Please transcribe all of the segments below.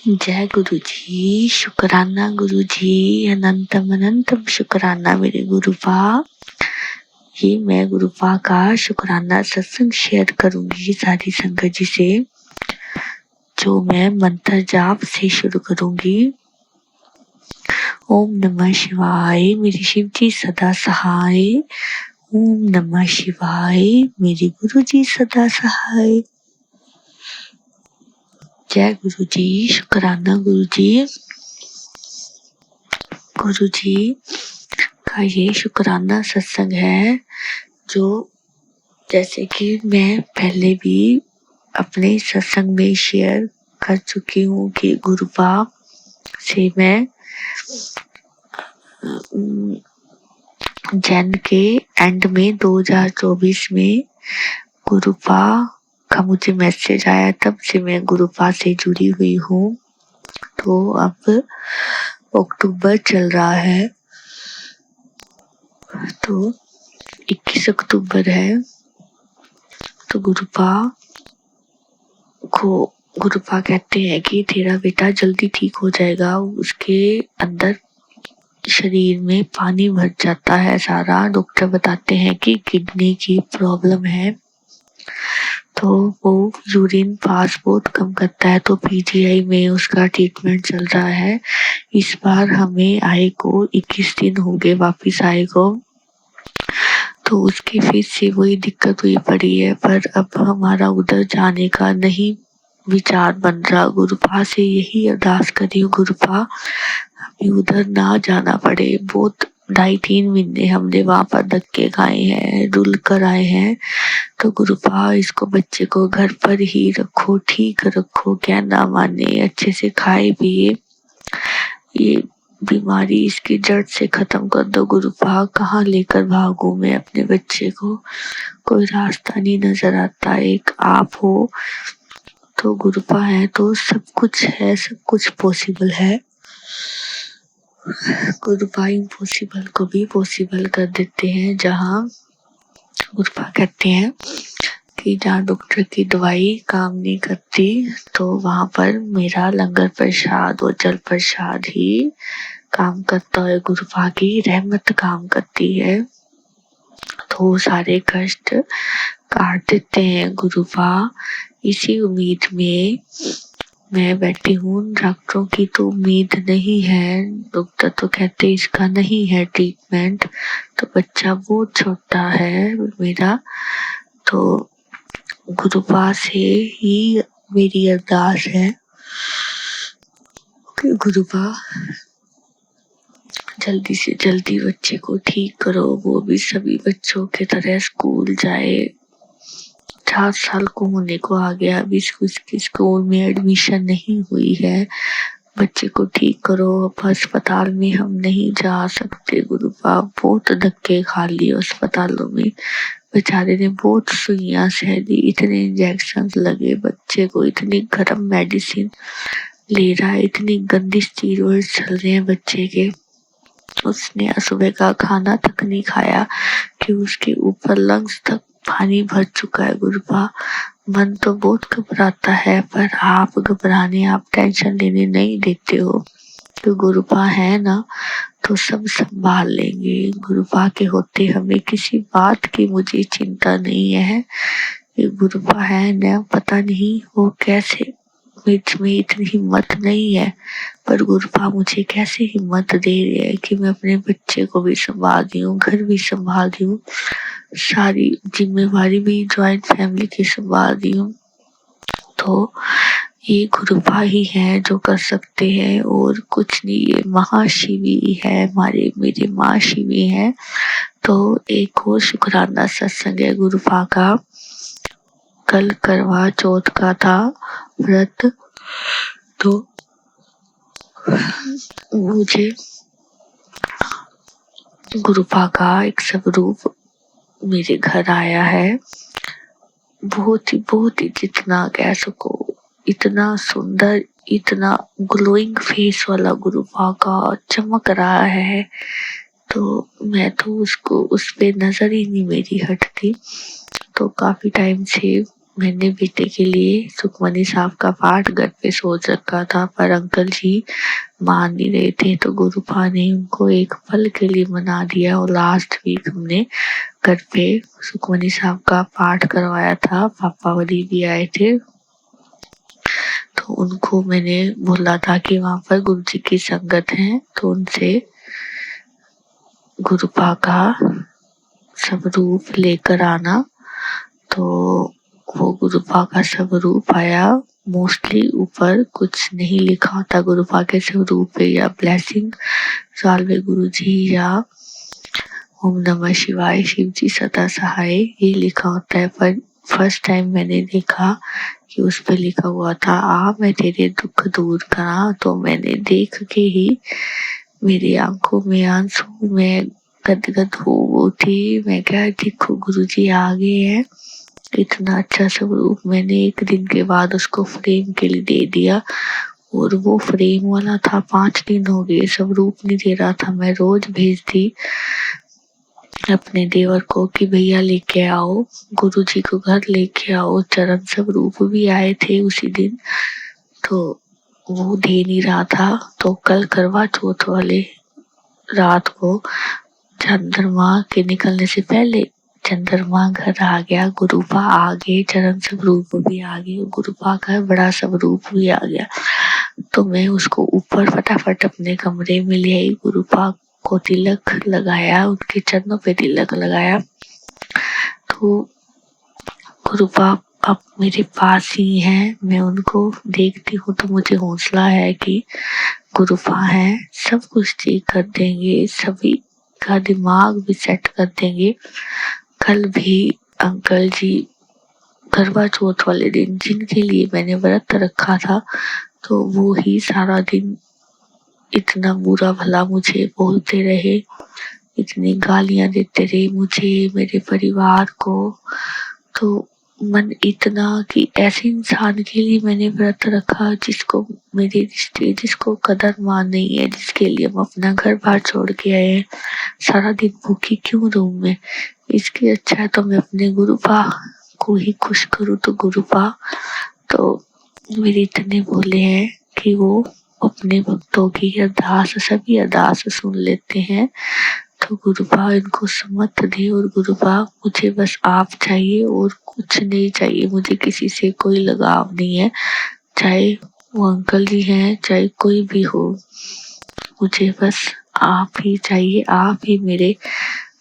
जय गुरु जी, शुक्राना गुरु जी, अनंतम अनंतम शुक्राना मेरे गुरुपा। ये मैं गुरुपा का शुक्राना सत्संग शेयर करूंगी सारी संगत जी से, जो मैं मंत्र जाप से शुरू करूंगी। ओम नमः शिवाय, मेरी शिव जी सदा सहाय। ओम नमः शिवाय, मेरे गुरु जी सदा सहाय। जय गुरु जी, शुक्राना गुरु जी। गुरु जी का ये शुक्राना सत्संग है, जो जैसे कि मैं पहले भी अपने सत्संग में शेयर कर चुकी हूँ कि गुरुपा से मैं जैन के एंड में 2024 में गुरुपा का मुझे मैसेज आया, तब से मैं गुरुपा से जुड़ी हुई हूँ। तो अब अक्टूबर चल रहा है, तो 21 अक्टूबर है। तो गुरुपा कहते हैं कि तेरा बेटा जल्दी ठीक हो जाएगा। उसके अंदर शरीर में पानी भर जाता है सारा। डॉक्टर बताते हैं कि किडनी की प्रॉब्लम है, तो वो यूरिन पास बहुत कम करता है। तो पीजीआई में उसका ट्रीटमेंट चल रहा है। इस बार हमें आए को 21 दिन हो गए वापिस आए को, तो उसकी फिर से वही दिक्कत हुई पड़ी है। पर अब हमारा उधर जाने का नहीं विचार बन रहा। गुरुपा से यही अरदास करी, गुरुपा हमें उधर ना जाना पड़े। बहुत 2.5-3 महीने हमने वहां पर धक्के खाए हैं, रुल कर आए हैं। तो गुरुपा इसको बच्चे को घर पर ही रखो, ठीक रखो, क्या ना माने, अच्छे से खाए पिए, ये बीमारी इसकी जड़ से खत्म कर दो। गुरुपा कहाँ लेकर भागूं मैं अपने बच्चे को, कोई रास्ता नहीं नजर आता। एक आप हो तो गुरुपा है तो सब कुछ है, सब कुछ पॉसिबल है। गुरुपा इम्पॉसिबल को भी पॉसिबल कर देते हैं। जहाँ गुरुपा कहते हैं कि जहाँ डॉक्टर की दवाई काम नहीं करती, तो वहां पर मेरा लंगर प्रसाद और जल प्रसाद ही काम करता है। गुरुपा की रहमत काम करती है, तो सारे कष्ट काट देते हैं गुरुपा। इसी उम्मीद में मैं बैठी हूँ। डॉक्टरों की तो उम्मीद नहीं है, डॉक्टर तो कहते इसका नहीं है ट्रीटमेंट। तो बच्चा बहुत छोटा है मेरा, तो गुरुपा से ही मेरी अरदास है कि गुरुपा जल्दी से जल्दी बच्चे को ठीक करो, वो भी सभी बच्चों की तरह स्कूल जाए। 4 साल को होने को आ गया, अभी इसकी स्कूल में एडमिशन नहीं हुई है। बच्चे को ठीक करो। अब अस्पताल में हम नहीं जा सकते गुरुपा, बहुत धक्के खा लिए अस्पतालों में। बेचारे ने बहुत सुइयां सह दी, इतने इंजेक्शन लगे बच्चे को, इतनी गर्म मेडिसिन ले रहा है, इतनी गंदी स्टीरॉइड चल रहे हैं बच्चे के। उसने सुबह का खाना तक नहीं खाया कि उसके ऊपर लंग्स तक पानी भर चुका है। गुरुपा मन तो बहुत घबराता है, पर आप घबराने, आप टेंशन लेने नहीं देते हो। तो गुरुपा है ना, तो सब संभाल लेंगे। गुरुपा के होते हमें किसी बात की मुझे चिंता नहीं है। ये गुरुपा है ना, पता नहीं वो कैसे, मुझ में इतनी हिम्मत नहीं है, पर गुरुपा मुझे कैसे हिम्मत दे रही है कि मैं अपने बच्चे को भी संभाल दी हूँ, घर भी संभाल दी हूँ, सारी जिम्मेवारी भी ज्वाइंट फैमिली की संभाल दी हूँ। तो ये गुरुपा ही है जो कर सकते हैं, और कुछ नहीं। ये महाशिवी है, मेरे माँ शिवी है। तो एक और शुक्राना सत्संग है गुरुपा का। कल करवा चौथ का था व्रत, तो मुझे गुरुपा का एक स्वरूप मेरे घर आया है। बहुत ही जितना कह सको, इतना सुंदर, इतना ग्लोइंग फेस वाला गुरुपा का चमक रहा है। तो मैं तो उसको, उस पे नजर ही नहीं मेरी हटती। तो काफी टाइम से मैंने बेटे के लिए सुखमनी साहब का पाठ घर पे सोच रखा था, पर अंकल जी मान नहीं रहे थे, तो गुरुपा ने उनको एक पल के लिए मना दिया और लास्ट वीक हमने घर पे सुखमनी साहब का पाठ करवाया था। पापा वाली भी आए थे, तो उनको मैंने बोला था कि वहां पर गुरु जी की संगत है, तो उनसे गुरुपा का स्वरूप लेकर आना। तो वो गुरुपा का स्वरूप आया। मोस्टली ऊपर कुछ नहीं लिखा होता गुरुपा के स्वरूप पे, या ब्लेसिंग साल्वे गुरु जी या ओम नमः शिवाय शिव जी सदा सहाय ये लिखा होता है। पर फर्स्ट टाइम मैंने देखा कि उस पे लिखा हुआ था आ मैं तेरे दुख दूर करा। तो मैंने देख के ही मेरी आंखों में आंसू, मैं गदगद हो उठी। मैं क्या, देखो गुरुजी आ गए हैं। इतना अच्छा स्वरूप मैंने एक दिन के बाद उसको फ्रेम के लिए दे दिया, और वो फ्रेम वाला था। 5 दिन हो गए स्वरूप नहीं दे रहा था। मैं रोज भेजती अपने देवर को कि भैया लेके आओ, गुरुजी को घर लेके आओ। चरण स्वरूप भी आए थे उसी दिन, तो वो दे नहीं रहा था। तो कल करवा चौथ वाले रात को चंद्रमा के निकलने से पहले चंद्रमा घर आ गया, गुरुपा आ गए, चरण स्वरूप भी आ गए, गुरुपा का बड़ा स्वरूप भी आ गया। तो मैं उसको ऊपर फटाफट अपने कमरे में ले आई, गुरुपा को तिलक लगाया, उनके चरणों पे तिलक लगाया। तो गुरुपा अब मेरे पास ही है, मैं उनको देखती हूँ तो मुझे हौसला है कि गुरुपा है, सब कुछ ठीक कर देंगे, सभी का दिमाग भी सेट कर देंगे। कल भी अंकल जी करवा चौथ वाले दिन जिनके लिए मैंने व्रत रखा था, तो वो ही सारा दिन इतना बुरा भला मुझे बोलते रहे, इतनी गालियां देते रहे मुझे, मेरे परिवार को। तो मन इतना कि ऐसे इंसान के लिए मैंने व्रत रखा जिसको मेरे रिश्ते, जिसको कदर मान नहीं है, जिसके लिए हम अपना घर बार छोड़ के आए हैं, सारा दिन भूखी क्यों रहूं मैं। इसके अच्छा है तो मैं अपने गुरुपा को ही खुश करूं। तो गुरुपा तो मेरे इतने भोले हैं कि वो अपने भक्तों की अरदास, सभी अरदास सुन लेते हैं। तो गुरुपा इनको समत दे, और गुरुपा मुझे बस आप चाहिए और कुछ नहीं चाहिए, मुझे किसी से कोई लगाव नहीं है, चाहे वो अंकल जी हैं चाहे कोई भी हो, मुझे बस आप ही चाहिए। आप ही मेरे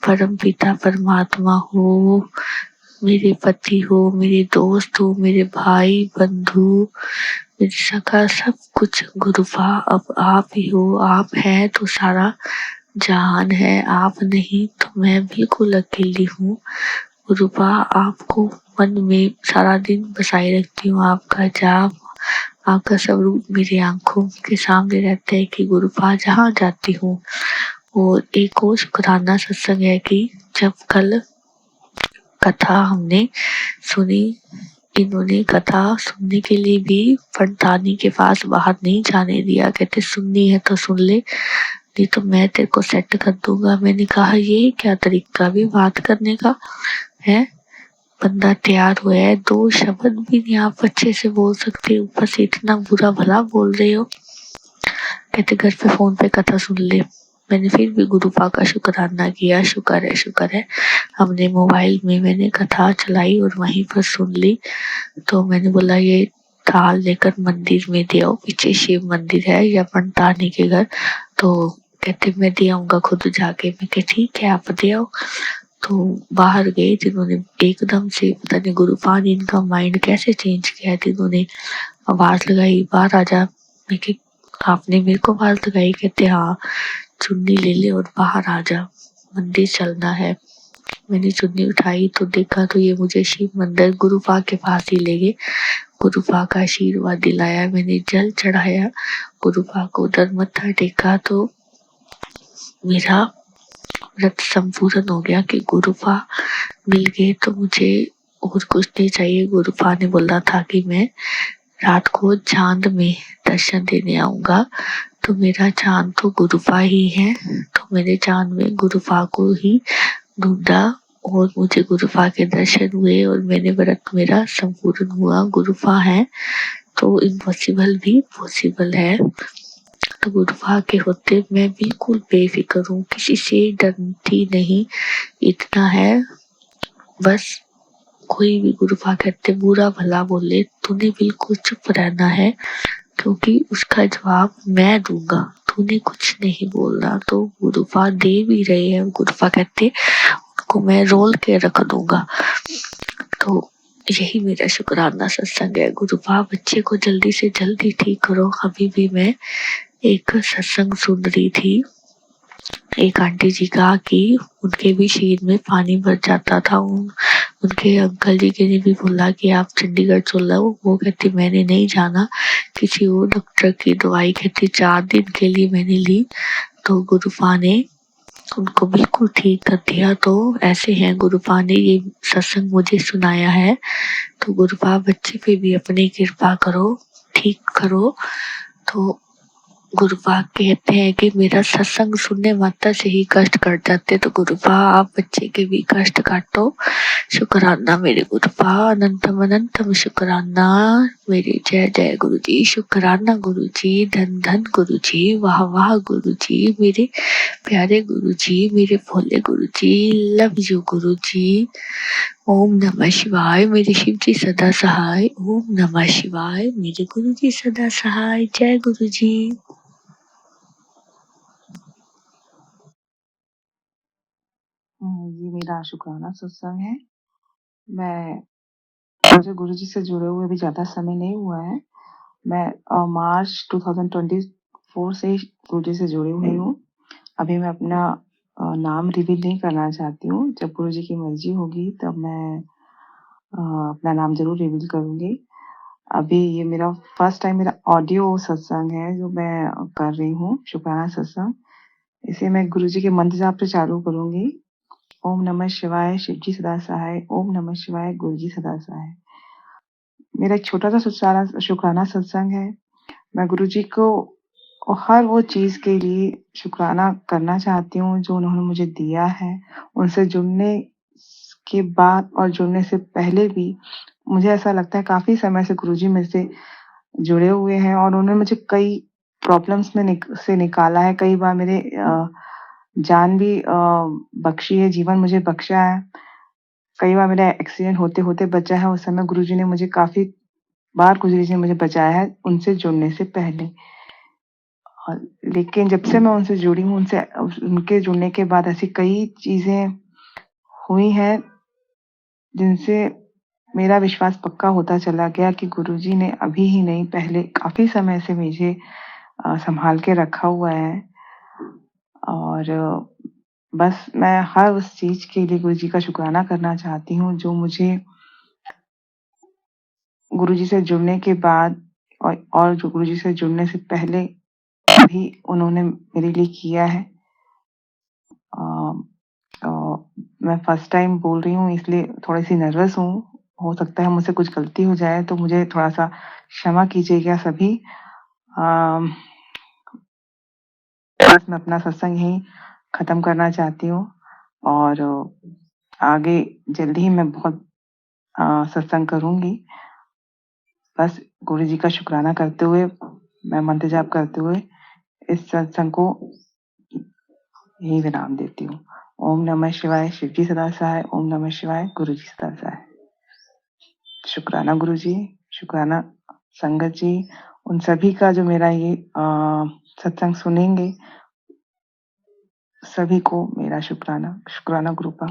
परम पिता परमात्मा हो, मेरे पति हो, मेरे दोस्त हो, मेरे भाई बंधु, मेरे सखा, सब कुछ गुरुपा अब आप ही हो। आप हैं तो सारा जहान है, आप नहीं तो मैं बिल्कुल अकेली हूँ। गुरुपा आपको मन में सारा दिन बसाए रखती हूँ, आपका जाप, आपका स्वरूप मेरी आंखों के सामने रहता है कि गुरुपा जहाँ जाती हूँ। और एक और शुक्राना सत्संग है कि जब कल कथा हमने सुनी, इन्होंने कथा सुनने के लिए भी पंडितानी के पास बाहर नहीं जाने दिया, कहते सुननी है तो सुन ले, नहीं तो मैं तेरे को सेट कर दूंगा। मैंने कहा ये क्या तरीका भी बात करने का है, बंदा तैयार हुआ है, 2 शब्द भी नहीं आप अच्छे से बोल सकते, ऊपर से इतना बुरा भला बोल रहे हो। कहते घर पे फोन पे कथा सुन ले। मैंने फिर भी गुरुपा का शुक्राना किया, शुक्र है हमने मोबाइल में मैंने कथा चलाई और वहीं पर सुन ली। तो मैंने बोला ये थाल लेकर मंदिर में दे आओ, पीछे शिव मंदिर है या पंडितानी के घर। तो कहते मैं दे आऊंगा खुद जाके। मैं कहा ठीक है आप दे आओ। तो बाहर गए, जिन्होंने एकदम से पता नहीं गुरुपा ने इनका माइंड कैसे चेंज किया, जिन्होंने आवाज लगाई बाहर आ जा। मैं कि आपने मेरे को आवाज लगाई, कहते हाँ चुन्नी ले ले और बाहर आ जा, मंदिर चलना है। मैंने चुन्नी उठाई तो देखा तो ये मुझे शिव मंदिर गुरुपा के पास ही ले गए, गुरुपा का आशीर्वाद दिलाया, मैंने जल चढ़ाया, गुरुपा को उधर मत्था टेका। तो मेरा व्रत संपूर्ण हो गया कि गुरुपा मिल गए तो मुझे और कुछ नहीं चाहिए। गुरुपा ने बोला था कि मैं रात को चांद में दर्शन देने आऊंगा, तो मेरा चांद तो गुरुपा ही है। तो मैंने चांद में गुरुपा को ही ढूंढा, और मुझे गुरुफा के दर्शन हुए और मैंने व्रत मेरा संपूर्ण हुआ। गुरुफा है तो इम्पॉसिबल भी पॉसिबल है। तो गुरुफा के होते मैं बिल्कुल बेफिक्र हूँ, किसी से डरती नहीं। इतना है बस, कोई भी गुरुफा कहते बुरा भला बोले तूने बिल्कुल चुप रहना है, क्योंकि उसका जवाब मैं दूंगा, तूने कुछ नहीं बोलना। तो गुरुफा दे भी रहे हैं, गुरुफा कहते उनको मैं रोल के रख दूंगा। तो यही मेरा शुक्राना सत्संग है। गुरुफा बच्चे को जल्दी से जल्दी ठीक करो। अभी भी मैं एक सत्संग सुन रही थी, एक आंटी जी का कि उनके भी शरीर में पानी भर जाता था। उनके अंकल जी के ने भी बोला कि आप चंडीगढ़ चलो। वो कहती मैंने नहीं जाना, किसी और डॉक्टर की दवाई कहती 4 दिन के लिए मैंने ली, तो गुरुफा ने उनको बिल्कुल ठीक कर दिया। तो ऐसे हैं, गुरुफा ने ये सत्संग मुझे सुनाया है। तो गुरुफा बच्चे पे भी अपनी कृपा करो, ठीक करो। तो गुरुफा कहते हैं कि मेरा सत्संग सुनने मात्र से ही कष्ट कट जाते। तो गुरुफा आप बच्चे के भी कष्ट काटो। शुक्राना मेरे गुरुफा, अनंतम अनंतम शुक्राना मेरे। जय जय गुरु जी, शुक्राना गुरु जी, धन धन गुरु जी, वाह वाह गुरु जी, मेरे प्यारे गुरु जी, मेरे भोले गुरु जी, लव यू गुरु जी। ओम नमः शिवाय, मेरे शिव जी सदा सहाय। ओम नमः शिवाय, मेरे गुरु जी सदा सहाय। जय गुरु जी। ये मेरा शुक्राना सत्संग है। मुझे गुरुजी से जुड़े हुए भी ज़्यादा समय नहीं हुआ है। मैं मार्च 2024 से ही गुरुजी से जुड़ी हुई हूँ। अभी मैं अपना नाम रिवील नहीं करना चाहती हूँ। जब गुरुजी की मर्जी होगी तब मैं अपना नाम ज़रूर रिवील करूँगी। अभी ये मेरा फर्स्ट टाइम मेरा ऑडियो सत्संग है जो मैं कर रही हूँ, शुक्राना सत्संग। इसे मैं गुरुजी के मंत्र जाप से चालू करूँगी। ओम नमः शिवाय, शिवजी सदा सहाय। ओम नमः शिवाय, गुरुजी सदा सहाय। मेरा एक छोटा सा शुक्राना सत्संग है। मैं गुरुजी को हर वो चीज़ के लिए शुक्राना करना चाहती हूँ जो उन्होंने मुझे दिया है। उनसे जुड़ने के बाद और जुड़ने से पहले भी मुझे ऐसा लगता है काफ़ी समय से गुरुजी मेरे से जुड़े हुए हैं और उन्होंने मुझे कई प्रॉब्लम्स में से निकाला है। कई बार मेरे जान भी बख्शी है, जीवन मुझे बख्शा है। कई बार मेरा एक्सीडेंट होते-होते बचा है। उस समय गुरुजी ने मुझे काफ़ी बार गुरुजी ने मुझे बचाया है उनसे जुड़ने से पहले। और लेकिन जब से मैं उनसे जुड़ी हूँ, उनके जुड़ने के बाद ऐसी कई चीज़ें हुई हैं जिनसे मेरा विश्वास पक्का होता चला गया कि गुरुजी ने अभी ही नहीं, पहले काफ़ी समय से मुझे सँभाल के रखा हुआ है। और बस मैं हर उस चीज़ के लिए गुरुजी का शुक्राना करना चाहती हूँ जो मुझे गुरुजी से जुड़ने के बाद और जो गुरुजी से जुड़ने से पहले भी उन्होंने मेरे लिए किया है। अ, मैं फर्स्ट टाइम बोल रही हूँ इसलिए थोड़ी-सी नर्वस हूँ। हो सकता है मुझसे कुछ गलती हो जाए तो मुझे थोड़ा-सा क्षमा कीजिएगा सभी। अम, बस मैं अपना सत्संग यहीं ख़त्म करना चाहती हूँ और आगे जल्दी ही मैं बहुत सत्संग करूँगी। बस गुरुजी का शुक्राना करते हुए, मैं मंत्र जाप करते हुए इस सत्संग को यहीं विराम देती हूँ। ओम नमः शिवाय, शिवजी सदा सहाय। ओम नमः शिवाय, गुरुजी सदा सहाय। शुक्राना गुरुजी, शुक्राना संगत जी, उन सभी का जो मेरा ये सत्संग सुनेंगे, सभी को मेरा शुक्राना। शुक्राना गुरुपा।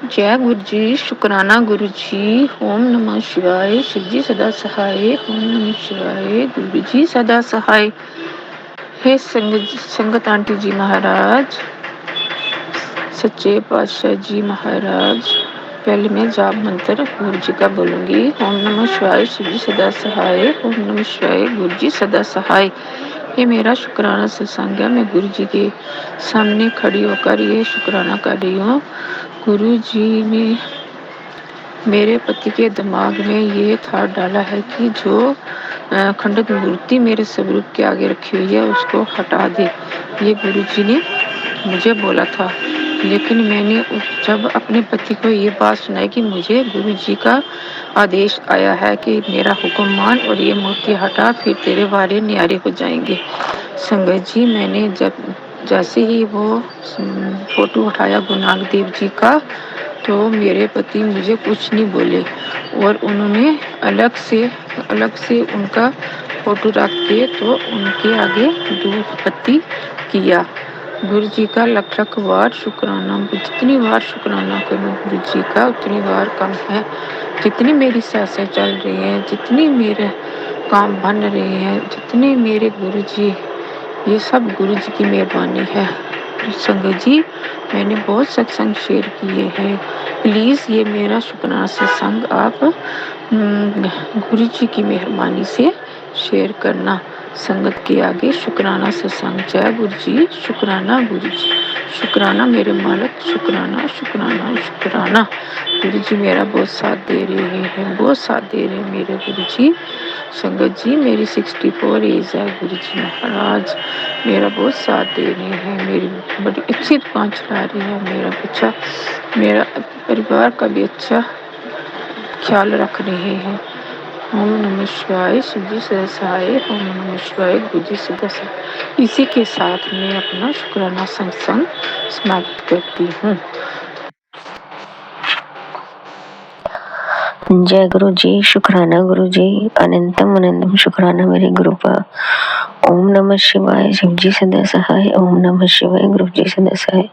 जय गुरु जी, शुक्राना गुरु जी। ओम नमः शिवाय, शिवजी सदा सहाय। ओम नमः शिवाय, गुरु जी सदा सहाय। हे संगत आंटी जी महाराज, सच्चे पातशाह जी महाराज, पहले मैं जाप मंत्र गुरु जी का बोलूंगी। ओम नमः शिवाय, शिवजी सदा सहाय। ओम नमः शिवाय, गुरु जी सदा सहाय। ये मेरा शुक्राना सत्संग है। मैं गुरु जी के सामने खड़ी होकर ये शुक्राना कर रही हूँ। गुरु जी ने मेरे पति के दिमाग में ये था डाला है कि जो खंडित मूर्ति मेरे स्वरूप के आगे रखी हुई है उसको हटा दे। ये गुरु जी ने मुझे बोला था। लेकिन मैंने जब अपने पति को ये बात सुनाई कि मुझे गुरु जी का आदेश आया है कि मेरा हुक्म मान और ये मूर्ति हटा, फिर तेरे वारे न्यारे हो जाएंगे। संगत जी, मैंने जैसे ही वो फोटो उठाया गुरु नानक देव जी का, तो मेरे पति मुझे कुछ नहीं बोले और उन्होंने अलग से उनका फोटो रख के तो उनके आगे धूप बत्ती किया। गुरु जी का लख बार शुक्राना, जितनी बार शुक्राना करूँ गुरु जी का उतनी बार कम है। जितनी मेरी सांसें चल रही हैं, जितनी मेरे काम बन रहे हैं, जितने मेरे गुरु जी, ये सब गुरु जी की मेहरबानी है। संगत जी, मैंने बहुत सत्संग शेयर किए हैं। प्लीज़ ये मेरा शुक्राना सत्संग आप गुरु जी की मेहरबानी से शेयर करना। संगत के आगे शुक्राना सत्संग। जय गुरु जी, शुक्राना गुरु जी, शुक्राना मेरे मालिक, शुक्राना शुक्राना शुक्राना। गुरु जी मेरा बहुत साथ दे रहे हैं, बहुत साथ दे रहे हैं मेरे गुरु जी। संगत जी, मेरी 64 एज है। गुरु जी महाराज मेरा बहुत साथ दे रहे हैं, मेरी बड़ी अच्छी दुकान चला रही है, मेरा परिवार का भी अच्छा ख्याल रख रहे हैं। ओम नमः शिवाय, शिव जी सदा सहाय। ओम नमः शिवाय, गुरु जी सदा सहाय। इसी के साथ मैं अपना शुक्राना सत्संग समाप्त करती हूँ। जय गुरु जी, शुक्राना गुरु जी, अनंतम अनंतम शुक्राना मेरे गुरु का। ओम नमः शिवाय, शिव जी सदा सहाय। ओम नमः शिवाय, गुरु जी सदा सहाय।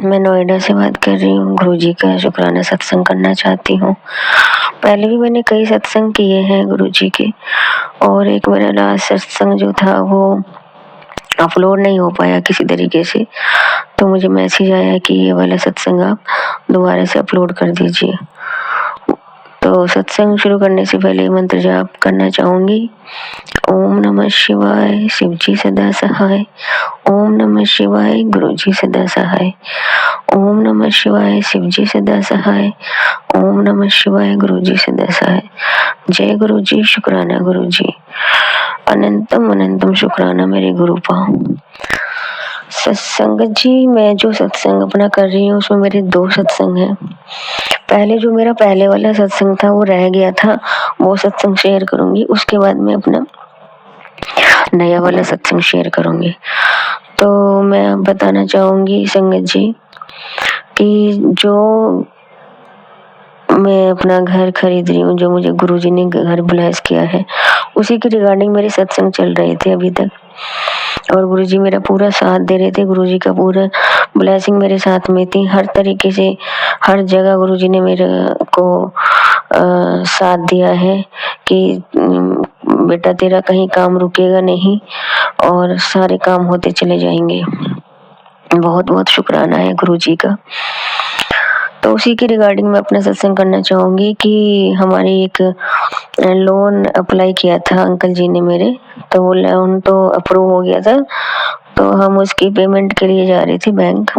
मैं नोएडा से बात कर रही हूँ। गुरु जी का शुक्राना सत्संग करना चाहती हूँ। पहले भी मैंने कई सत्संग किए हैं गुरु जी के, और एक मेरा लास्ट सत्संग जो था वो अपलोड नहीं हो पाया किसी तरीके से, तो मुझे मैसेज आया कि ये वाला सत्संग आप दोबारा से अपलोड कर दीजिए। तो सत्संग शुरू करने से पहले मंत्र जाप करना चाहूंगी। ओम नमः शिवाय, शिव जी सदा सहाय। ओम नमः शिवाय, गुरु जी सदा सहाय। ओम नमः शिवाय, शिव जी सदा सहाय। ओम नमः शिवाय, गुरु जी सदा सहाय। जय गुरु जी, शुक्राना गुरु जी, अनंतम अनंतम शुक्राना मेरे गुरु का। सत्संग जी, मैं जो सत्संग अपना कर रही हूँ उसमें मेरे 2 सत्संग हैं। पहले जो मेरा पहले वाला सत्संग था वो रह गया था, वो सत्संग शेयर करूंगी। उसके बाद मैं अपना नया वाला सत्संग शेयर करूंगी। तो मैं बताना चाहूंगी संगत जी कि जो मैं अपना घर खरीद रही हूँ, जो मुझे गुरुजी ने घर ब्लेस किया है, उसी के रिगार्डिंग मेरे सत्संग चल रहे थे अभी तक, और गुरुजी मेरा पूरा साथ दे रहे थे। गुरुजी का पूरा ब्लेसिंग मेरे साथ में थी। हर तरीके से हर जगह गुरुजी ने मेरे को साथ दिया है कि बेटा तेरा कहीं काम रुकेगा नहीं और सारे काम होते चले जाएंगे। बहुत बहुत शुक्राना है गुरुजी का। तो उसी के रिगार्डिंग मैं अपना सत्संग करना चाहूंगी कि हमारी एक लोन अप्लाई किया था अंकल जी ने मेरे, तो वो लोन तो अप्रूव हो गया था, तो हम उसकी पेमेंट के लिए जा रहे थे बैंक।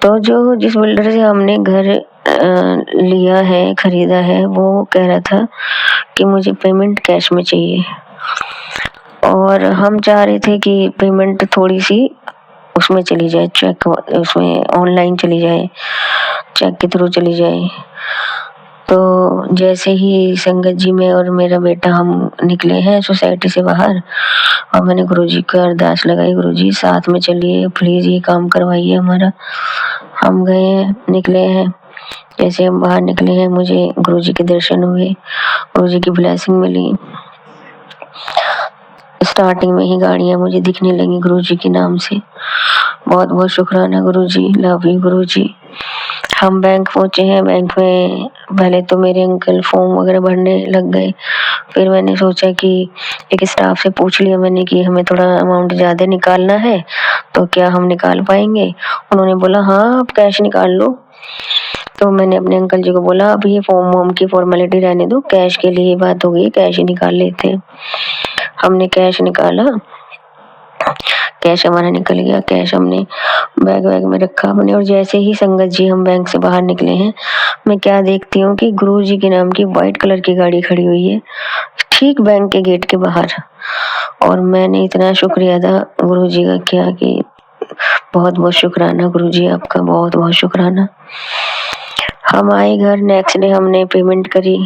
तो जो जिस बिल्डर से हमने घर लिया है, खरीदा है, वो कह रहा था कि मुझे पेमेंट कैश में चाहिए, और हम चाह रहे थे कि पेमेंट थोड़ी सी उसमें चली जाए, चेक उसमें ऑनलाइन चली जाए, चेक के थ्रू चली जाए। तो जैसे ही संगत जी में और मेरा बेटा हम निकले हैं सोसाइटी से बाहर, और मैंने गुरुजी को अरदास लगाई, गुरुजी साथ में चलिए, प्लीज ये काम करवाइए हमारा। हम गए, निकले हैं। जैसे हम बाहर निकले हैं, मुझे गुरुजी के दर्शन हुए, गुरुजी की ब्लेसिंग मिली। स्टार्टिंग में ही गाड़ियां मुझे दिखने लगी गुरुजी के नाम से। बहुत बहुत शुक्राना गुरुजी, लव यू गुरुजी। हम बैंक पहुंचे हैं। बैंक में पहले तो मेरे अंकल फॉर्म वगैरह भरने लग गए, फिर मैंने सोचा कि एक स्टाफ से पूछ लिया मैंने कि हमें थोड़ा अमाउंट ज़्यादा निकालना है, तो क्या हम निकाल पाएंगे। उन्होंने बोला हाँ आप कैश निकाल लो। तो मैंने अपने अंकल जी को बोला अब ये फॉर्म की फॉर्मेलिटी रहने दो, कैश के लिए बात हो गई, कैश ही निकाल लेते हैं। हमने कैश निकाला कैश हमारा निकल गया। कैश हमने बैग में रखा अपने, और जैसे ही संगत जी हम बैंक से बाहर निकले हैं, मैं क्या देखती हूँ कि गुरुजी के नाम की व्हाइट कलर की गाड़ी खड़ी हुई है ठीक बैंक के गेट के बाहर। और मैंने इतना शुक्रिया अदा गुरुजी का किया कि बहुत बहुत शुक्राना गुरुजी, आपका बहुत बहुत शुक्राना। हम आए घर, नेक्स्ट डे हमने पेमेंट करी।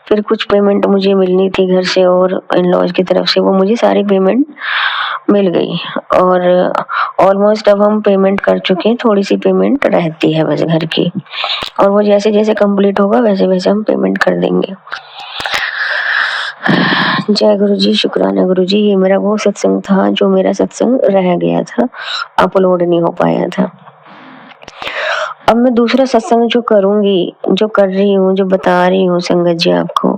फिर कुछ पेमेंट मुझे मिलनी थी घर से और इन लॉज की तरफ से, वो मुझे सारी पेमेंट मिल गई। और ऑलमोस्ट अब हम पेमेंट कर चुके हैं, थोड़ी सी पेमेंट रहती है बस घर की, और वो जैसे जैसे कंप्लीट होगा वैसे वैसे हम पेमेंट कर देंगे। जय गुरुजी, शुक्राना गुरुजी। ये मेरा वो सत्संग था जो मेरा सत्संग रह गया था, अपलोड नहीं हो पाया था। अब मैं दूसरा सत्संग जो करूंगी, जो कर रही हूँ, जो बता रही हूँ संगत जी आपको,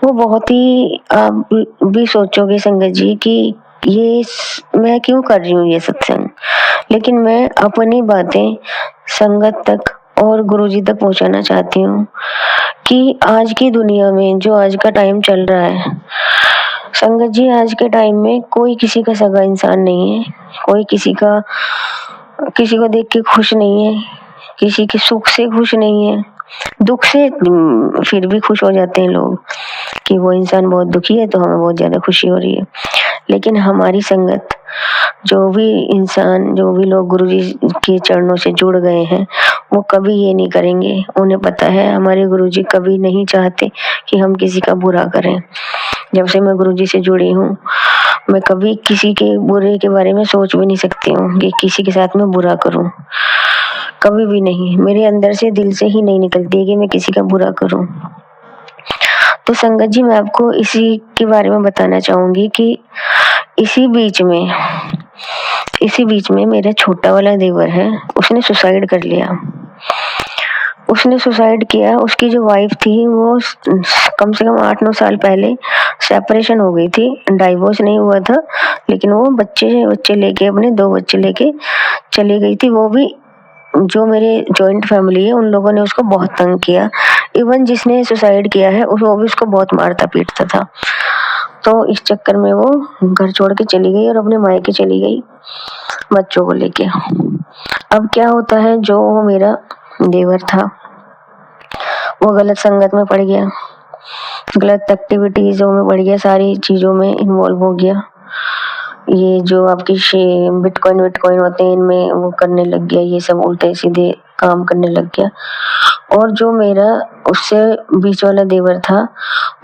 वो बहुत ही आप भी सोचोगे संगत जी कि ये मैं क्यों कर रही हूँ ये सत्संग, लेकिन मैं अपनी बातें संगत तक और गुरुजी तक पहुंचाना चाहती हूँ कि आज की दुनिया में जो आज का टाइम चल रहा है संगत जी, आज के टाइम में कोई किसी का सगा इंसान नहीं है, कोई किसी को देख के खुश नहीं है, किसी के सुख से खुश नहीं है, दुख से फिर भी खुश हो जाते हैं लोग कि वो इंसान बहुत दुखी है तो हमें बहुत ज्यादा खुशी हो रही है। लेकिन हमारी संगत, जो भी इंसान, जो भी लोग गुरुजी के चरणों से जुड़ गए हैं, वो कभी ये नहीं करेंगे। उन्हें पता है हमारे गुरुजी कभी नहीं चाहते कि हम किसी का बुरा करें। जब से मैं गुरुजी से जुड़ी हूँ, मैं कभी किसी के बुरे के बारे में सोच भी नहीं सकती हूँ कि किसी के साथ मैं बुरा करूँ, कभी भी नहीं। मेरे अंदर से, दिल से ही नहीं निकलती कि मैं किसी का बुरा करूँ। तो संगत जी, मैं आपको इसी के बारे में बताना चाहूंगी कि इसी बीच में मेरा छोटा वाला देवर है, उसने सुसाइड कर लिया। उसने सुसाइड किया। उसकी जो वाइफ थी वो कम से कम 8-9 साल पहले सेपरेशन हो गई थी, डाइवोर्स नहीं हुआ था, लेकिन वो बच्चे लेके, अपने 2 बच्चे लेके चली गई थी। वो भी जो मेरे जॉइंट फैमिली है उन लोगों ने उसको बहुत तंग किया। इवन जिसने सुसाइड किया है वो भी उसको बहुत मारता पीटता था। तो इस चक्कर में वो घर छोड़ के चली गई और अपने मायके चली गई बच्चों को लेके। अब क्या होता है, जो मेरा देवर था वो गलत संगत में पड़ गया, गलत एक्टिविटीजों में पड़ गया, सारी चीजों में इन्वॉल्व हो गया। ये जो आपकी बिटकॉइन होते हैं इनमें वो करने लग गया, ये सब उल्टे सीधे काम करने लग गया। और जो मेरा उससे बीच वाला देवर था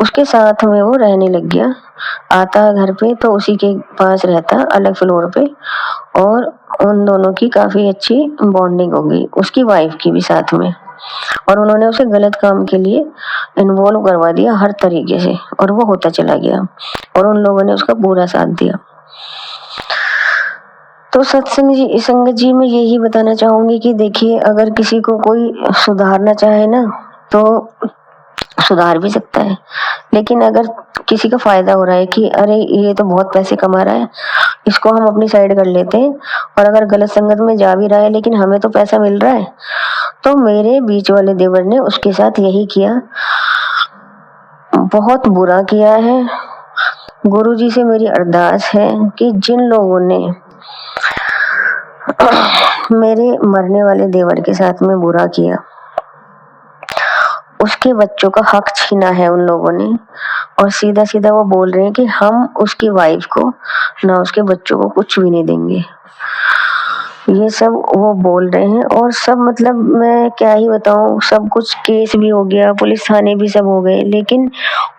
उसके साथ में वो रहने लग गया। आता घर पे तो उसी के पास रहता, अलग फ्लोर पे, और उन दोनों की काफी अच्छी बॉन्डिंग हो गई, उसकी वाइफ की भी साथ में। और उन्होंने उसे गलत काम के लिए इन्वॉल्व करवा दिया हर तरीके से, और वो होता चला गया और उन लोगों ने उसका पूरा साथ दिया। तो संगत जी मैं यही बताना चाहूंगी कि देखिए, अगर किसी को कोई सुधारना चाहे ना तो सुधार भी सकता है, लेकिन अगर किसी का फायदा हो रहा है कि अरे ये तो बहुत पैसे कमा रहा है, इसको हम अपनी साइड कर लेते हैं, और अगर गलत संगत में जा भी रहा है लेकिन हमें तो पैसा मिल रहा है, तो मेरे बीच वाले देवर ने उसके साथ यही किया, बहुत बुरा किया है। गुरुजी से मेरी अरदास है कि जिन लोगों ने मेरे मरने वाले देवर के साथ में बुरा किया, उसके बच्चों का हक छीना है उन लोगों ने, और सीधा सीधा वो बोल रहे हैं कि हम उसकी वाइफ को ना उसके बच्चों को कुछ भी नहीं देंगे। ये सब वो बोल रहे हैं, और सब मतलब मैं क्या ही बताऊं, सब कुछ केस भी हो गया, पुलिस थाने भी सब हो गए, लेकिन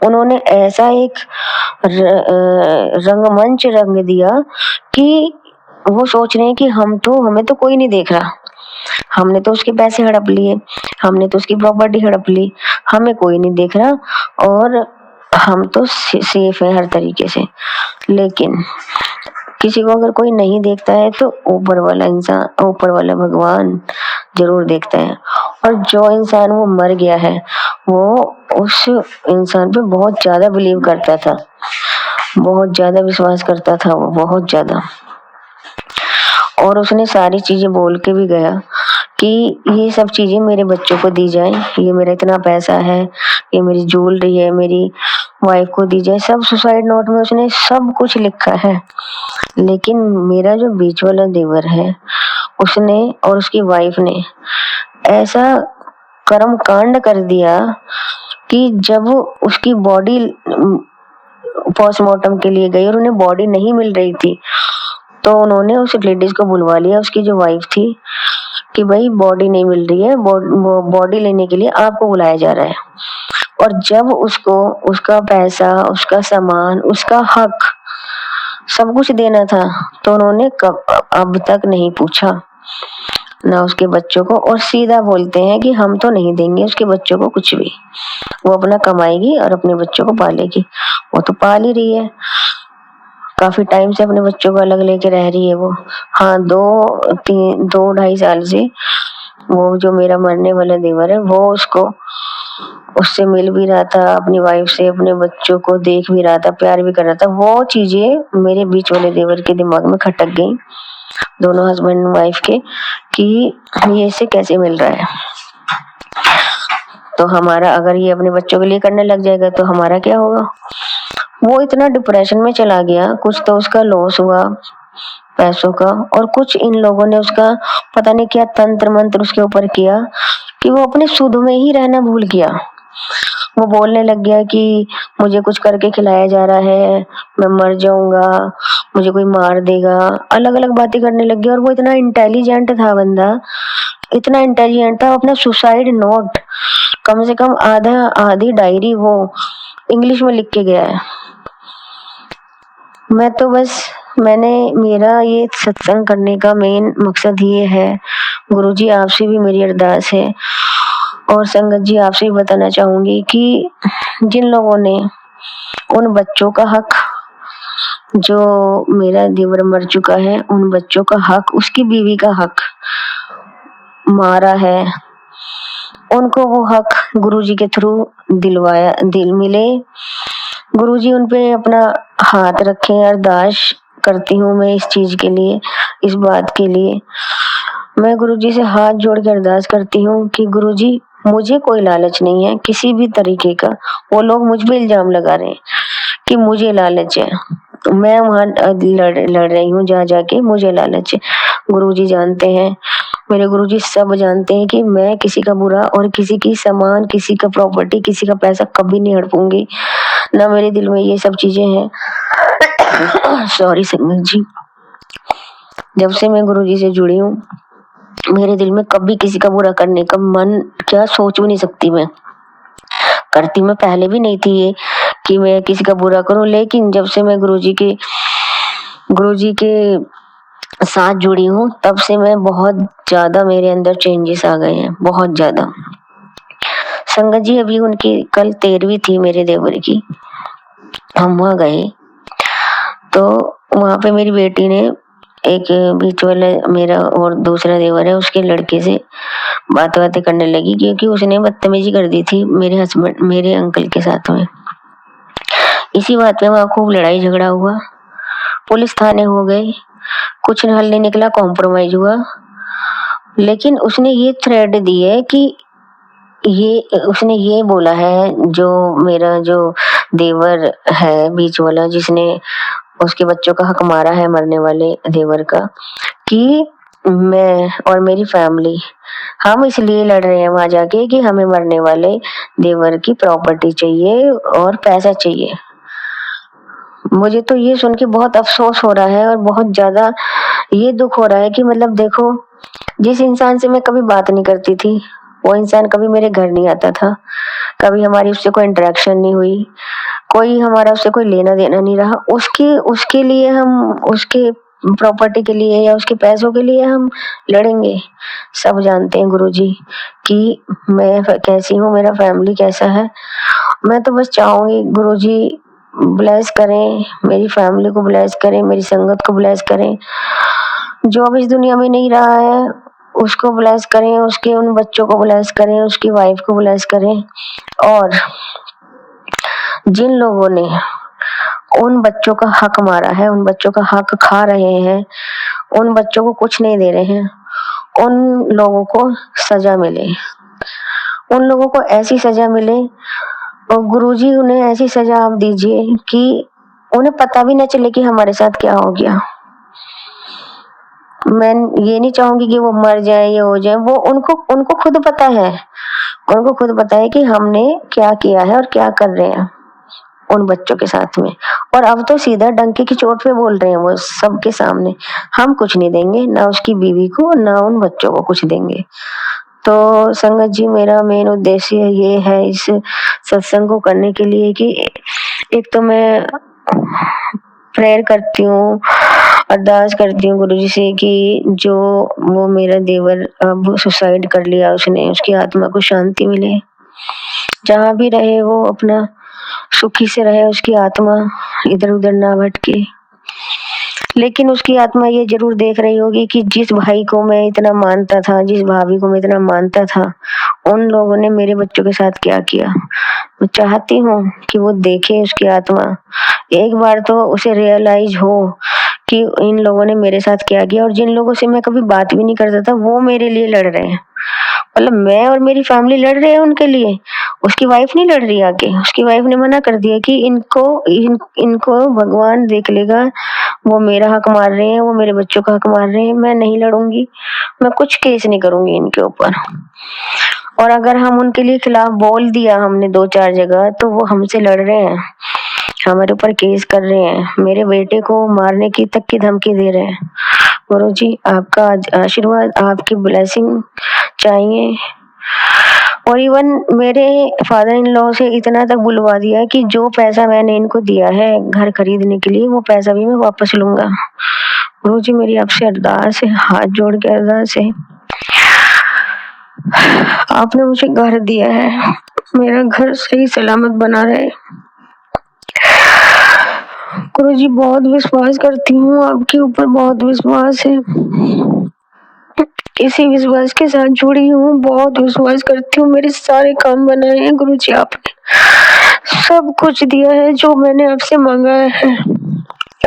उन्होंने ऐसा एक रंगमंच रंग दिया कि वो सोच रहे हैं कि हमें तो कोई नहीं देख रहा, हमने तो उसके पैसे हड़प लिए, हमने तो उसकी प्रॉपर्टी हड़प ली, हमें कोई नहीं देख रहा और हम तो सेफ है हर तरीके से। लेकिन किसी को अगर कोई नहीं देखता है तो ऊपर वाला भगवान जरूर देखता है। और जो इंसान वो मर गया है वो उस इंसान पे बहुत ज्यादा बिलीव करता था, बहुत ज्यादा विश्वास करता था वो, बहुत ज्यादा। और उसने सारी चीजें बोल के भी गया कि ये सब चीजें मेरे बच्चों को दी जाए, ये मेरा इतना पैसा है, ये मेरी ज्वेलरी है, मेरी वाइफ को दी जाए। सब सुसाइड नोट में उसने सब कुछ लिखा है। लेकिन मेरा जो बीच वाला देवर है उसने और उसकी वाइफ ने ऐसा कर्म कांड कर दिया कि जब उसकी बॉडी पोस्टमार्टम के लिए गई और उन्हें बॉडी नहीं मिल रही थी तो उन्होंने उस लेडीज को बुलवा लिया, उसकी जो वाइफ थी, कि भाई बॉडी नहीं मिल रही है, बॉडी लेने के लिए आपको बुलाया जा रहा है। और जब उसको उसका पैसा, उसका सामान, उसका हक सब कुछ देना था तो उन्होंने अब तक नहीं पूछा ना उसके बच्चों को, और सीधा बोलते हैं कि हम तो नहीं देंगे उसके बच्चों को कुछ भी, वो अपना कमाएगी और अपने बच्चों को पालेगी। वो तो पाल ही रही है, काफी टाइम से अपने बच्चों को अलग लेके रह रही है वो। हाँ, 2-2.5 साल से वो जो मेरा मरने वाला देवर है वो उससे मिल भी रहा था, अपनी वाइफ से, अपने बच्चों को देख भी रहा था, प्यार भी कर रहा था। वो चीजें मेरे बीच वाले देवर के दिमाग में खटक गई, दोनों हस्बैंड वाइफ के, कि ये इससे कैसे मिल रहा है। तो हमारा, अगर ये अपने बच्चों के लिए करने लग जाएगा तो हमारा क्या होगा। वो इतना डिप्रेशन में चला गया, कुछ तो उसका लॉस हुआ पैसों का, और कुछ इन लोगों ने उसका पता नहीं क्या तंत्र मंत्र उसके ऊपर किया कि वो अपने सुध में ही रहना भूल गया। वो बोलने लग गया कि मुझे कुछ करके खिलाया जा रहा है, मैं मर जाऊंगा, मुझे कोई मार देगा, अलग अलग बातें करने लग गया। और वो इतना इंटेलिजेंट था बंदा, इतना इंटेलिजेंट था, अपना सुसाइड नोट कम से कम आधी डायरी वो इंग्लिश में लिख के गया है। मैं तो बस, मेरा ये सत्संग करने का मेन मकसद ये है, गुरुजी आपसे भी मेरी अरदास है और संगत जी आपसे भी बताना चाहूंगी कि जिन लोगों ने उन बच्चों का हक, जो मेरा देवर मर चुका है, उन बच्चों का हक, उसकी बीवी का हक मारा है, उनको वो हक गुरुजी के थ्रू दिल मिले। गुरुजी उन पे अपना हाथ रखें। अरदास करती हूँ मैं इस चीज के लिए, इस बात के लिए मैं गुरुजी से हाथ जोड़ के अरदास करती हूँ कि गुरुजी, मुझे कोई लालच नहीं है किसी भी तरीके का। वो लोग मुझ पे इल्जाम लगा रहे हैं कि मुझे लालच है, मैं वहां लड़ रही हूँ जा जाके, मुझे लालच है। गुरुजी जानते हैं, मेरे गुरुजी सब जानते हैं कि मैं किसी का बुरा और किसी की सामान, किसी का प्रॉपर्टी, किसी का पैसा कभी नहीं हड़पूंगी, ना मेरे दिल में ये सब चीजें हैं। सॉरी संगत जी, जब से मैं गुरुजी से जुड़ी हूँ मेरे दिल में कभी किसी का बुरा करने का मन, क्या सोच भी नहीं सकती मैं, करती मैं पहले भी नहीं थी ये कि मैं किसी का बुरा करूं। लेकिन जब से मैं गुरुजी के साथ जुड़ी हूँ तब से मैं बहुत ज्यादा, मेरे अंदर चेंजेस आ गए हैं, बहुत ज्यादा। संगत जी, अभी उनकी कल 13वीं थी मेरे देवर की, हम वहां गए तो वहां पे मेरी बेटी ने एक बीच वाला मेरा और दूसरा देवर है उसके लड़के से बातें करने लगी, क्योंकि उसने बदतमीजी कर दी थी मेरे अंकल के साथ में। इसी बात पे वहां खूब लड़ाई झगड़ा हुआ, पुलिस थाने हो गए, कुछ हल नहीं निकला, कॉम्प्रोमाइज हुआ। लेकिन उसने ये थ्रेट दी है कि उसने ये बोला है, जो मेरा जो देवर है बीच वाला, जिसने उसके बच्चों का हक मारा है मरने वाले देवर का, कि मैं और मेरी फैमिली हम इसलिए लड़ रहे हैं वहां जाके कि हमें मरने वाले देवर की प्रॉपर्टी चाहिए और पैसा चाहिए। मुझे तो ये सुन के बहुत अफसोस हो रहा है और बहुत ज्यादा ये दुख हो रहा है कि मतलब देखो, जिस इंसान से मैं कभी बात नहीं करती थी वो इंसान कभी मेरे घर नहीं आता था, कभी हमारी उससे कोई इंटरेक्शन नहीं हुई, कोई हमारा उससे कोई लेना देना नहीं रहा, उसके लिए हम, उसके प्रॉपर्टी के लिए या उसके पैसों के लिए हम लड़ेंगे। सब जानते हैं गुरुजी कि मैं कैसी हूँ, मेरा फैमिली कैसा है। मैं तो बस चाहूंगी गुरुजी ब्लेस करें, मेरी फैमिली को ब्लेस करें, मेरी संगत को ब्लेस करें, जो अब इस दुनिया में नहीं रहा है उसको ब्लेस करें, उसके उन बच्चों को ब्लेस करें, उसकी वाइफ को ब्लेस करें। और जिन लोगों ने उन बच्चों का हक मारा है, उन बच्चों का हक खा रहे हैं, उन बच्चों को कुछ नहीं दे रहे हैं, उन लोगों को सजा मिले, उन लोगों को ऐसी सजा मिले और गुरुजी उन्हें ऐसी सजा आप दीजिए कि उन्हें पता भी न चले कि हमारे साथ क्या हो गया। मैं ये नहीं चाहूंगी कि वो मर जाए या हो जाए, वो उनको उनको खुद पता है, उनको खुद पता है कि हमने क्या किया है और क्या कर रहे हैं उन बच्चों के साथ में। और अब तो सीधा डंके की चोट पे बोल रहे हैं वो सबके सामने, हम कुछ नहीं देंगे, ना उसकी बीवी को ना उन बच्चों को कुछ देंगे। तो संगत जी, मेरा मेन उद्देश्य ये है इस सत्संग को करने के लिए कि एक तो मैं प्रेयर करती हूँ, अरदास करती हूँ गुरुजी से कि जो वो मेरा देवर अब सुसाइड कर लिया उसने, उसकी आत्मा को शांति मिले, जहाँ भी रहे वो अपना सुखी से रहे, उसकी आत्मा इधर उधर ना भटके। लेकिन उसकी आत्मा ये जरूर देख रही होगी कि जिस भाई को मैं इतना मानता था, जिस भाभी को मैं इतना मानता था, उन लोगों ने मेरे बच्चों के साथ क्या किया। मैं चाहती हूँ कि वो देखे, उसकी आत्मा एक बार तो उसे रियलाइज हो कि इन लोगों ने मेरे साथ क्या किया। और जिन लोगों से मैं कभी बात भी नहीं करता था वो मेरे लिए लड़ रहे हैं, मतलब मैं और मेरी फैमिली लड़ रहे हैं उनके लिए। उसकी वाइफ नहीं लड़ रही आके, उसकी वाइफ ने मना कर दिया कि इनको भगवान देख लेगा, वो मेरा हक मार रहे हैं, वो मेरे बच्चों का हक मार रहे हैं, मैं नहीं लड़ूंगी, मैं कुछ केस नहीं करूंगी इनके ऊपर। और अगर हम उनके लिए खिलाफ बोल दिया हमने 2-4 जगह तो वो हमसे लड़ रहे हैं, हमारे ऊपर केस कर रहे हैं, मेरे बेटे को मारने की तक की धमकी दे रहे हैं। गुरुजी आपका आशीर्वाद, आपकी ब्लेसिंग चाहिए। और इवन मेरे फादर इन लॉ से इतना तक बुलवा दिया कि जो पैसा मैंने इनको दिया है घर खरीदने के लिए वो पैसा भी मैं वापस लूंगा। गुरुजी मेरी आपसे अरदास है, हाथ जोड़ के अरदास है, आपने मुझे घर दिया है, मेरा घर सही सलामत बना रहे। गुरुजी बहुत विश्वास करती हूँ आपके ऊपर, बहुत विश्वास है, इसी विश्वास के साथ जुड़ी हूँ, बहुत विश्वास करती हूँ। मेरे सारे काम बनाए हैं गुरुजी, आपने सब कुछ दिया है जो मैंने आपसे मांगा है,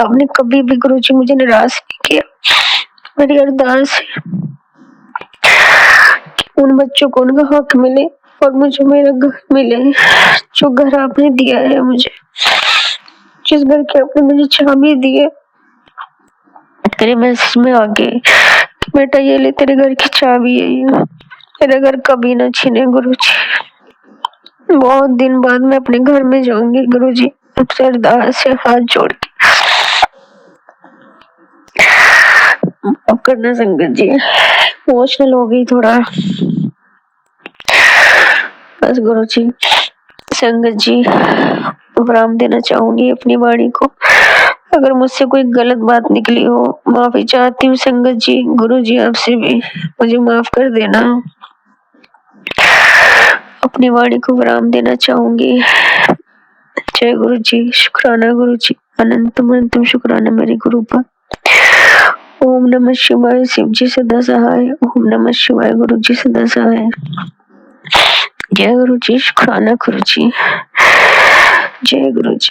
आपने कभी भी गुरुजी मुझे निराश नहीं किया। मेरी अरदास है कि उन बच्चों को उनका हक मिले और मुझे मेरा घर मिले, जो घर आपने दिया है मुझे, जिस घर की आपने मुझे चाबी दी है। तेरे मैसेज में आगे बेटा ये ले तेरे घर की चाबी है, ये मेरा घर कभी ना छीने गुरुजी। बहुत दिन बाद मैं अपने घर में जाऊंगी गुरुजी, आपसे अरदास है हाथ जोड़ के। अब करना संगत जी, इमोशनल हो गई थोड़ा, बस गुरुजी। संगत जी विराम देना चाहूंगी अपनी वाणी को, अगर मुझसे कोई गलत बात निकली हो माफी चाहती हूँ संगत जी। गुरुजी आपसे भी मुझे माफ कर देना, अपनी वाणी को विराम देना चाहूंगी। जय गुरु जी, शुक्राना गुरु जी, अनंतम अनंतम शुक्राना मेरे गुरु पर। ओम नमः शिवाय, शिव जी सदा सहाय। ओम नमः शिवाय, गुरु जी सदा सहाय। जय गुरु जी, शुक्राना गुरु जी, जय गुरु जी।